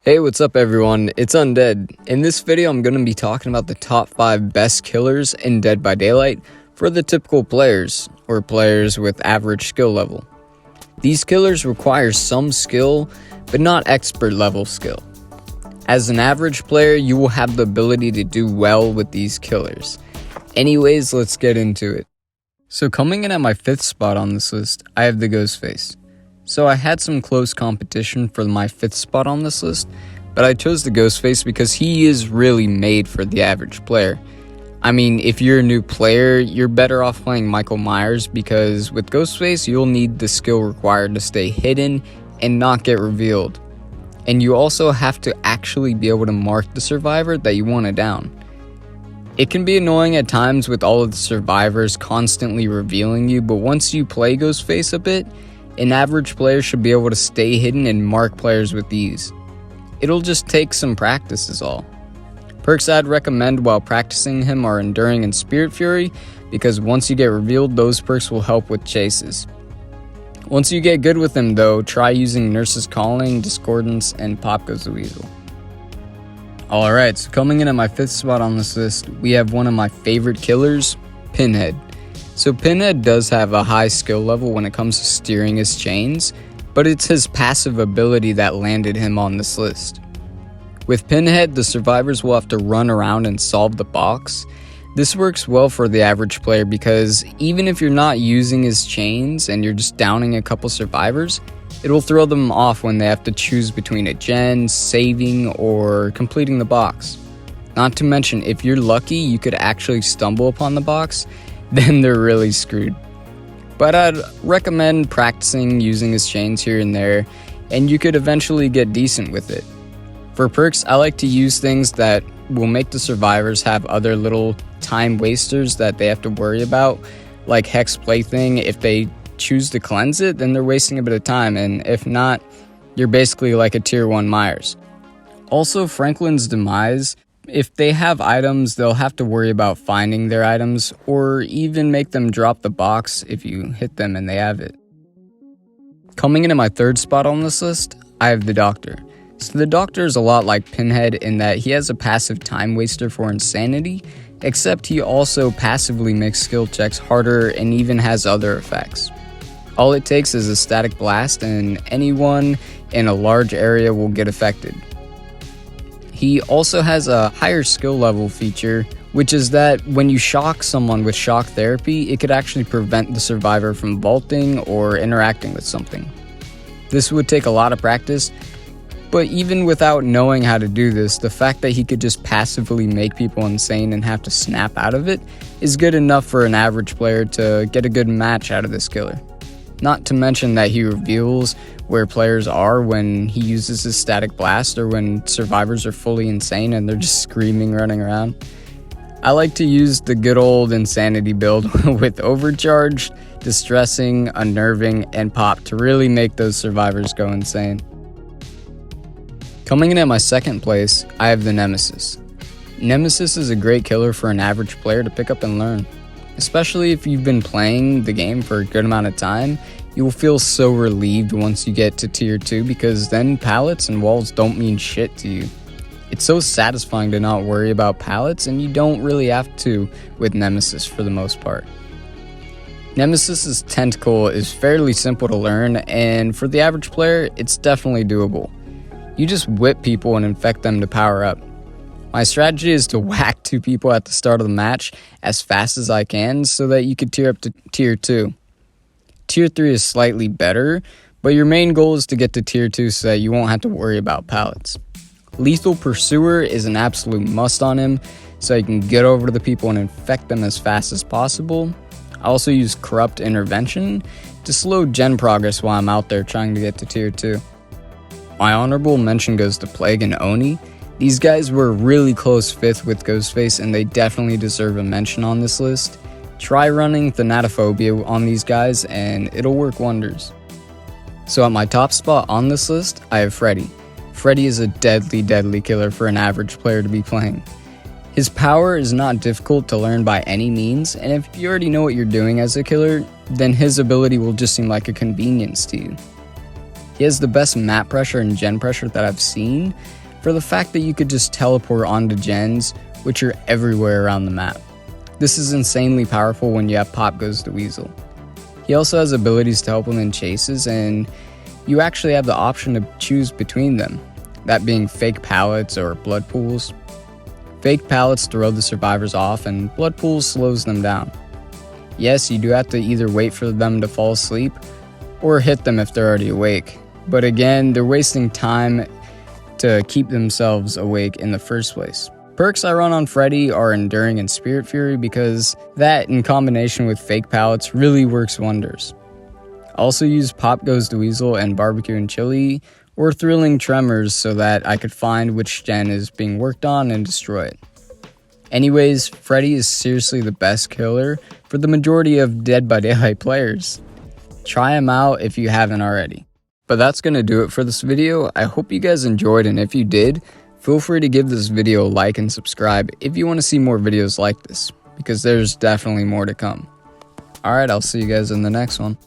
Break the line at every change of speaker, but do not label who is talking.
Hey, what's up everyone? It's Undead. In this video, I'm going to be talking about the top 5 best killers in Dead by Daylight for the typical players, or players with average skill level. These killers require some skill, but not expert level skill. As an average player, you will have the ability to do well with these killers. Anyways, let's get into it. So coming in at my 5th spot on this list, I have the Ghostface. So I had some close competition for my 5th spot on this list, but I chose the Ghostface because he is really made for the average player. I mean, if you're a new player, you're better off playing Michael Myers because with Ghostface, you'll need the skill required to stay hidden and not get revealed. And you also have to actually be able to mark the survivor that you want to down. It can be annoying at times with all of the survivors constantly revealing you, but once you play Ghostface a bit, an average player should be able to stay hidden and mark players with ease. It'll just take some practice is all. Perks I'd recommend while practicing him are Enduring and Spirit Fury, because once you get revealed, those perks will help with chases. Once you get good with him though, try using Nurse's Calling, Discordance, and Pop Goes the Weasel. Alright, so coming in at my 5th spot on this list, we have one of my favorite killers, Pinhead. So Pinhead does have a high skill level when it comes to steering his chains, but it's his passive ability that landed him on this list. With Pinhead, the survivors will have to run around and solve the box. This works well for the average player because even if you're not using his chains and you're just downing a couple survivors, it will throw them off when they have to choose between a gen, saving, or completing the box. Not to mention, if you're lucky, you could actually stumble upon the box, then they're really screwed. But I'd recommend practicing using his chains here and there, and you could eventually get decent with it. For perks, I like to use things that will make the survivors have other little time wasters that they have to worry about, like Hex Plaything. If they choose to cleanse it, then they're wasting a bit of time, and if not, you're basically like a tier 1 Myers. Also, Franklin's Demise. If they have items, they'll have to worry about finding their items, or even make them drop the box if you hit them and they have it. Coming in at my 3rd spot on this list, I have the Doctor. So the Doctor is a lot like Pinhead in that he has a passive time waster for insanity, except he also passively makes skill checks harder and even has other effects. All it takes is a static blast and anyone in a large area will get affected. He also has a higher skill level feature, which is that when you shock someone with shock therapy, it could actually prevent the survivor from vaulting or interacting with something. This would take a lot of practice, but even without knowing how to do this, the fact that he could just passively make people insane and have to snap out of it is good enough for an average player to get a good match out of this killer. Not to mention that he reveals where players are when he uses his static blast or when survivors are fully insane and they're just screaming running around. I like to use the good old insanity build with Overcharged, Distressing, Unnerving, and Pop to really make those survivors go insane. Coming in at my 2nd place, I have the Nemesis. Nemesis is a great killer for an average player to pick up and learn. Especially if you've been playing the game for a good amount of time, you will feel so relieved once you get to tier 2 because then pallets and walls don't mean shit to you. It's so satisfying to not worry about pallets, and you don't really have to with Nemesis for the most part. Nemesis's tentacle is fairly simple to learn, and for the average player, it's definitely doable. You just whip people and infect them to power up. My strategy is to whack 2 people at the start of the match as fast as I can so that you could tier up to tier 2. Tier 3 is slightly better, but your main goal is to get to tier 2 so that you won't have to worry about pallets. Lethal Pursuer is an absolute must on him so you can get over to the people and infect them as fast as possible. I also use Corrupt Intervention to slow gen progress while I'm out there trying to get to tier 2. My honorable mention goes to Plague and Oni. These guys were really close 5th with Ghostface and they definitely deserve a mention on this list. Try running Thanatophobia on these guys and it'll work wonders. So at my top spot on this list, I have Freddy. Freddy is a deadly killer for an average player to be playing. His power is not difficult to learn by any means, and if you already know what you're doing as a killer, then his ability will just seem like a convenience to you. He has the best map pressure and gen pressure that I've seen, for the fact that you could just teleport onto gens, which are everywhere around the map. This is insanely powerful when you have Pop Goes the Weasel. He also has abilities to help him in chases, and you actually have the option to choose between them, that being fake pallets or blood pools. Fake pallets throw the survivors off, and blood pools slows them down. Yes, you do have to either wait for them to fall asleep or hit them if they're already awake, but again, they're wasting time to keep themselves awake in the first place. Perks I run on Freddy are Enduring and Spirit Fury because that, in combination with fake pallets, really works wonders. I also use Pop Goes the Weasel and Barbecue and Chili or Thrilling Tremors so that I could find which gen is being worked on and destroy it. Anyways, Freddy is seriously the best killer for the majority of Dead by Daylight players. Try him out if you haven't already. But that's going to do it for this video. I hope you guys enjoyed, and if you did, feel free to give this video a like and subscribe if you want to see more videos like this, because there's definitely more to come. Alright, I'll see you guys in the next one.